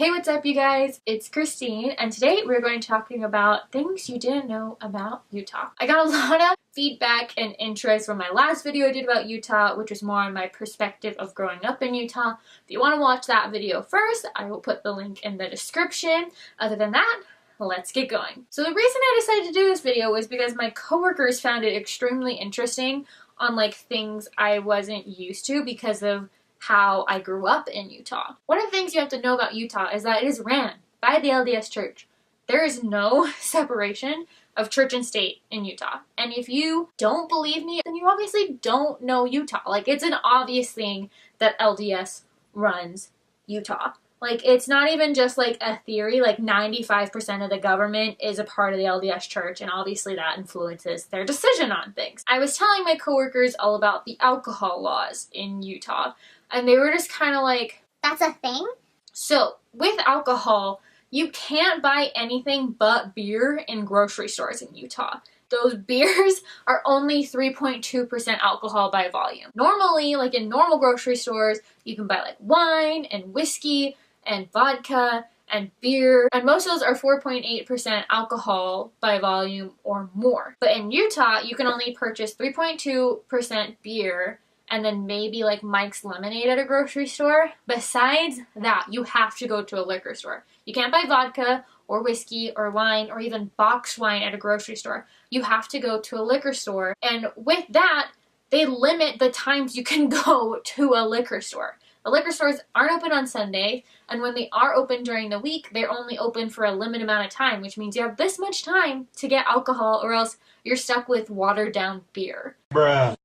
Hey, what's up you guys? It's Christine and today we're going to be talking about things you didn't know about Utah. I got a lot of feedback and interest from my last video I did about Utah, which was more on my perspective of growing up in Utah. If you want to watch that video first, I will put the link in the description. Other than that, let's get going. So the reason I decided to do this video was because my coworkers found it extremely interesting on things I wasn't used to because of how I grew up in Utah. One of the things you have to know about Utah is that it is ran by the LDS Church. There is no separation of church and state in Utah. And if you don't believe me, then you obviously don't know Utah. It's an obvious thing that LDS runs Utah. It's not even just a theory. 95% of the government is a part of the LDS Church, and obviously that influences their decision on things. I was telling my coworkers all about the alcohol laws in Utah, and they were just kind of like, that's a thing? So, with alcohol, you can't buy anything but beer in grocery stores in Utah. Those beers are only 3.2% alcohol by volume. Normally, in normal grocery stores, you can buy wine and whiskey and vodka and beer, and most of those are 4.8% alcohol by volume or more. But in Utah, you can only purchase 3.2% beer and then maybe Mike's Lemonade at a grocery store. Besides that, you have to go to a liquor store. You can't buy vodka or whiskey or wine or even boxed wine at a grocery store. You have to go to a liquor store, and with that, they limit the times you can go to a liquor store. The liquor stores aren't open on Sunday, and when they are open during the week, they're only open for a limited amount of time, which means you have this much time to get alcohol or else you're stuck with watered down beer. Bruh.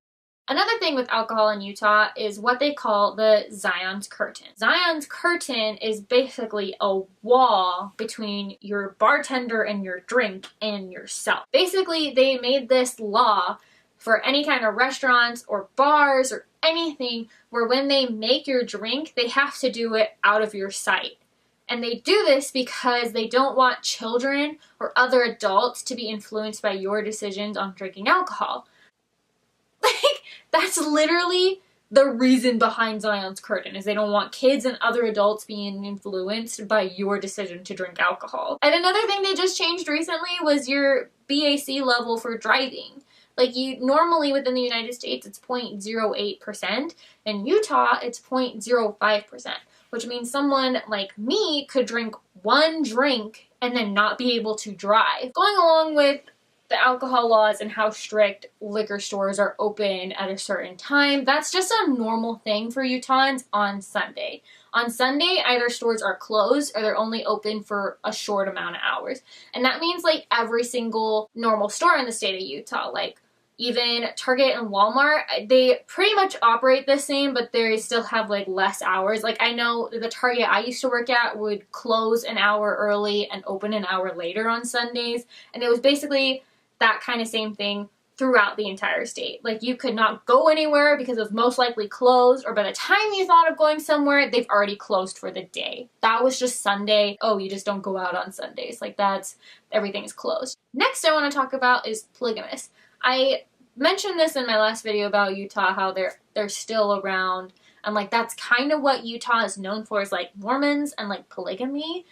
Another thing with alcohol in Utah is what they call the Zion's Curtain. Zion's Curtain is basically a wall between your bartender and your drink and yourself. Basically, they made this law for any kind of restaurants or bars or anything where when they make your drink, they have to do it out of your sight. And they do this because they don't want children or other adults to be influenced by your decisions on drinking alcohol. That's literally the reason behind Zion's Curtain, is they don't want kids and other adults being influenced by your decision to drink alcohol. And another thing they just changed recently was your BAC level for driving. You normally within the United States it's 0.08%. In Utah it's 0.05%, which means someone like me could drink one drink and then not be able to drive. Going along with the alcohol laws and how strict liquor stores are open at a certain time, that's just a normal thing for Utahns on Sunday. On Sunday, either stores are closed or they're only open for a short amount of hours. And that means every single normal store in the state of Utah, even Target and Walmart, they pretty much operate the same, but they still have less hours. I know the Target I used to work at would close an hour early and open an hour later on Sundays. And it was basically that kind of same thing throughout the entire state. You could not go anywhere because it was most likely closed, or by the time you thought of going somewhere, they've already closed for the day. That was just Sunday. Oh, you just don't go out on Sundays. Everything's closed. Next I want to talk about is polygamists. I mentioned this in my last video about Utah, how they're still around, and that's kind of what Utah is known for, is Mormons and polygamy.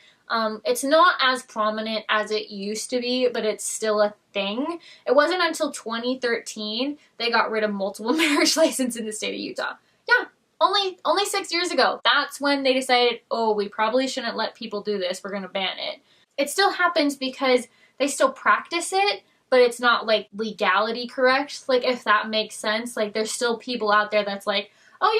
It's not as prominent as it used to be, but it's still a thing. It wasn't until 2013 they got rid of multiple marriage license in the state of Utah. Yeah, only 6 years ago. That's when they decided, oh, we probably shouldn't let people do this. We're going to ban it. It still happens because they still practice it, but it's not legality correct. If that makes sense. There's still people out there that's oh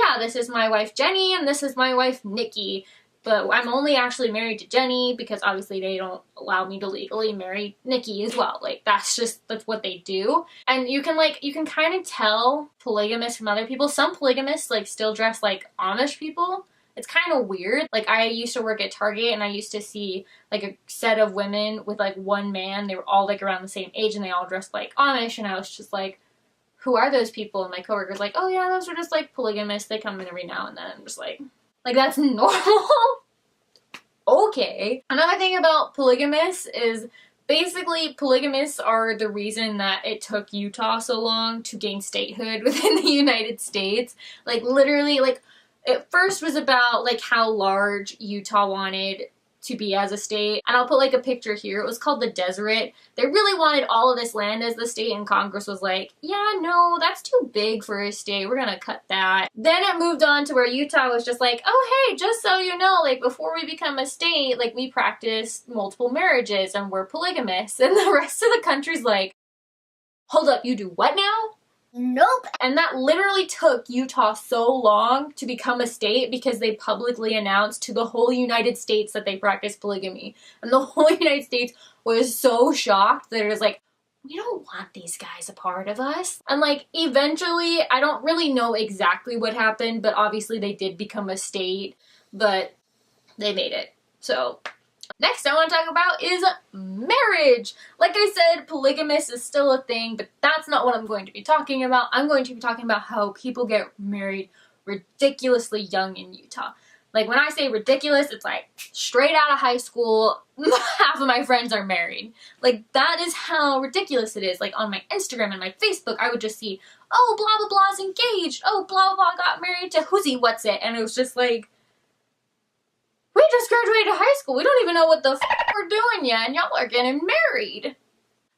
yeah, this is my wife Jenny and this is my wife Nikki. But I'm only actually married to Jenny because obviously they don't allow me to legally marry Nikki as well. That's what they do. And you can kind of tell polygamists from other people. Some polygamists still dress like Amish people. It's kind of weird. I used to work at Target and I used to see a set of women with one man. They were all around the same age and they all dressed like Amish, and I was just who are those people? And my coworker's oh yeah, those are just polygamists. They come in every now and then. I'm just that's normal? Okay. Another thing about polygamists is basically polygamists are the reason that it took Utah so long to gain statehood within the United States. Literally, It first was about like how large Utah wanted to be as a state, and I'll put like a picture here. It was called the Deseret. They really wanted all of this land as the state, and Congress was like, yeah, no, that's too big for a state, we're gonna cut that. Then it moved on to where Utah was just like, oh hey, just so you know, like before we become a state, like we practice multiple marriages and we're polygamists, and the rest of the country's like, hold up, you do what now? Nope. And that literally took Utah so long to become a state because they publicly announced to the whole United States that they practiced polygamy. And the whole United States was so shocked that it was like, we don't want these guys a part of us. And like eventually, I don't really know exactly what happened, but obviously they did become a state, but they made it. So next I want to talk about is marriage. Like I said, polygamous is still a thing, but that's not what I'm going to be talking about. I'm going to be talking about how people get married ridiculously young in Utah. Like when I say ridiculous, it's like straight out of high school, half of my friends are married. Like that is how ridiculous it is. Like on my Instagram and my Facebook, I would just see, oh, blah, blah, blah's engaged. Oh, blah, blah, got married to who's what's it. And it was just like, we just graduated high school. We don't even know what the we're doing yet, and y'all are getting married.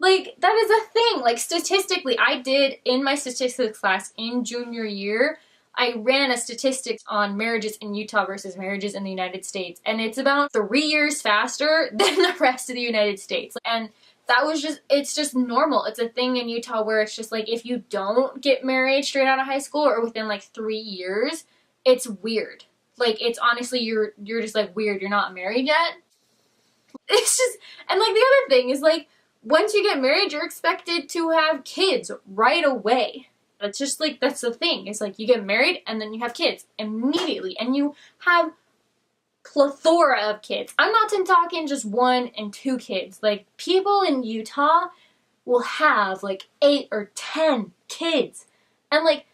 Like, that is a thing. Like, statistically, I did, in my statistics class in junior year, I ran a statistics on marriages in Utah versus marriages in the United States, and it's about 3 years faster than the rest of the United States. And that was just, it's just normal. It's a thing in Utah where it's just like, if you don't get married straight out of high school or within like 3 years, it's weird. Like, it's honestly, you're just, like, weird. You're not married yet. It's just, and, like, the other thing is, like, once you get married, you're expected to have kids right away. That's just, like, that's the thing. It's, like, you get married, and then you have kids immediately. And you have plethora of kids. I'm not talking just 1 and 2 kids. Like, people in Utah will have, like, 8 or 10 kids. And, like,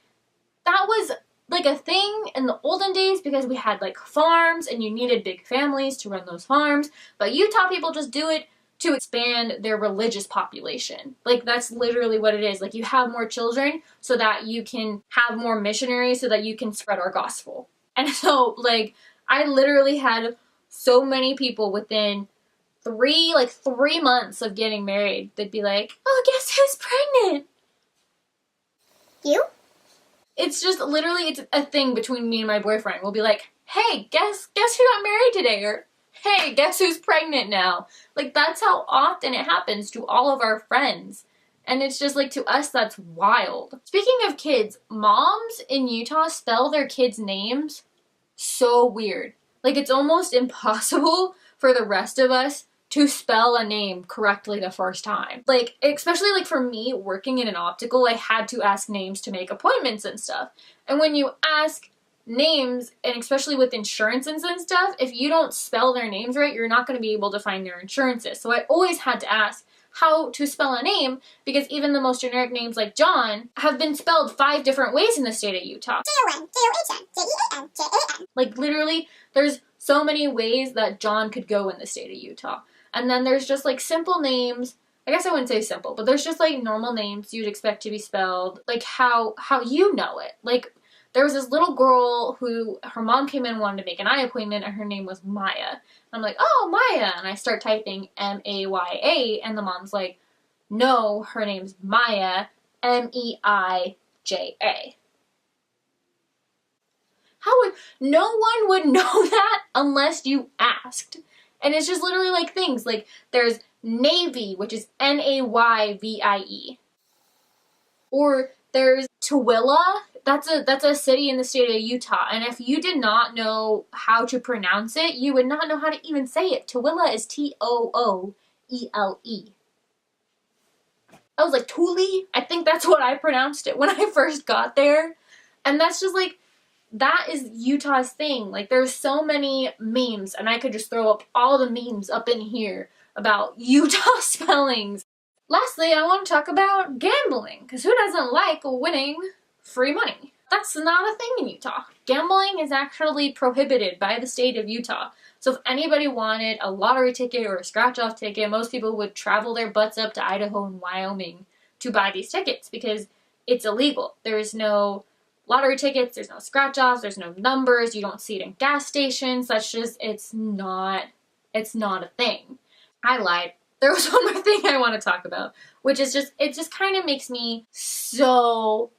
that was like a thing in the olden days because we had like farms and you needed big families to run those farms. But Utah people just do it to expand their religious population. Like that's literally what it is. Like you have more children so that you can have more missionaries so that you can spread our gospel. And so like I literally had so many people within 3 months of getting married. They'd be like, oh, guess who's pregnant? You? It's just literally, it's a thing between me and my boyfriend. We'll be like, hey, guess who got married today? Or, hey, guess who's pregnant now? Like, that's how often it happens to all of our friends. And it's just like, to us, that's wild. Speaking of kids, moms in Utah spell their kids' names so weird. Like, it's almost impossible for the rest of us to spell a name correctly the first time. Like, especially like for me working in an optical, I had to ask names to make appointments and stuff. And when you ask names, and especially with insurances and stuff, if you don't spell their names right, you're not going to be able to find their insurances. So I always had to ask how to spell a name because even the most generic names like John have been spelled 5 different ways in the state of Utah. J-O-N, J-O-H-N, J-E-A-N, J-A-N. Like literally, there's so many ways that John could go in the state of Utah. And then there's just like simple names. I guess I wouldn't say simple, but there's just like normal names you'd expect to be spelled, like how you know it. Like there was this little girl who her mom came in and wanted to make an eye appointment and her name was Maya. And I'm like, oh, Maya. And I start typing M-A-Y-A and the mom's like, no, her name's Maya, M-E-I-J-A. No one would know that unless you asked. And it's just literally like things like there's Navy, which is N-A-Y-V-I-E. Or there's Tooele. That's a city in the state of Utah. And if you did not know how to pronounce it, you would not know how to even say it. Tooele is T-O-O-E-L-E. I was like, Thule? I think that's what I pronounced it when I first got there. And that's just like, that is Utah's thing. Like, there's so many memes, and I could just throw up all the memes up in here about Utah spellings. Lastly, I want to talk about gambling, because who doesn't like winning free money? That's not a thing in Utah. Gambling is actually prohibited by the state of Utah. So if anybody wanted a lottery ticket or a scratch-off ticket, most people would travel their butts up to Idaho and Wyoming to buy these tickets, because it's illegal. There is no lottery tickets, there's no scratch-offs, there's no numbers, you don't see it in gas stations. That's just, it's not a thing. I lied. There was one more thing I want to talk about, which is just, it just kind of makes me so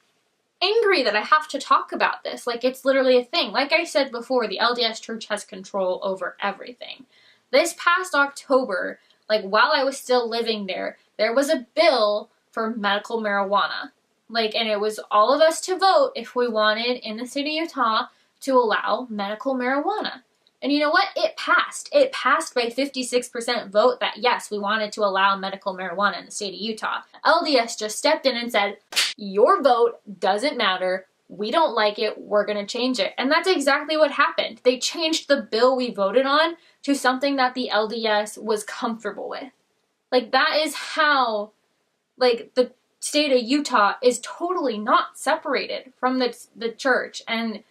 angry that I have to talk about this. Like, it's literally a thing. Like I said before, the LDS Church has control over everything. This past October, like while I was still living there, there was a bill for medical marijuana. Like, and it was all of us to vote if we wanted in the state of Utah to allow medical marijuana. And you know what? It passed. It passed by 56% vote that yes, we wanted to allow medical marijuana in the state of Utah. LDS just stepped in and said, your vote doesn't matter. We don't like it. We're going to change it. And that's exactly what happened. They changed the bill we voted on to something that the LDS was comfortable with. Like, that is how, like, the state of Utah is totally not separated from the church. And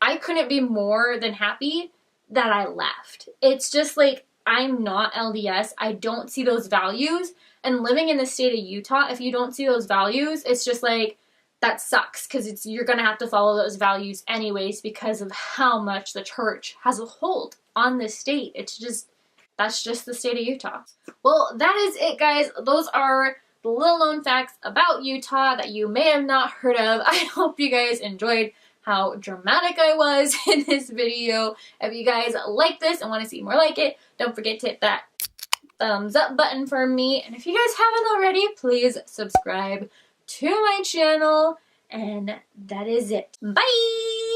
I couldn't be more than happy that I left. It's just like, I'm not LDS. I don't see those values. And living in the state of Utah, if you don't see those values, it's just like, that sucks, because you're going to have to follow those values anyways because of how much the church has a hold on this state. It's just, that's just the state of Utah. Well, that is it, guys. Those are the little known facts about Utah that you may have not heard of. I hope you guys enjoyed how dramatic I was in this video. If you guys like this and want to see more like it, don't forget to hit that thumbs up button for me. And if you guys haven't already, please subscribe to my channel. And that is it. Bye!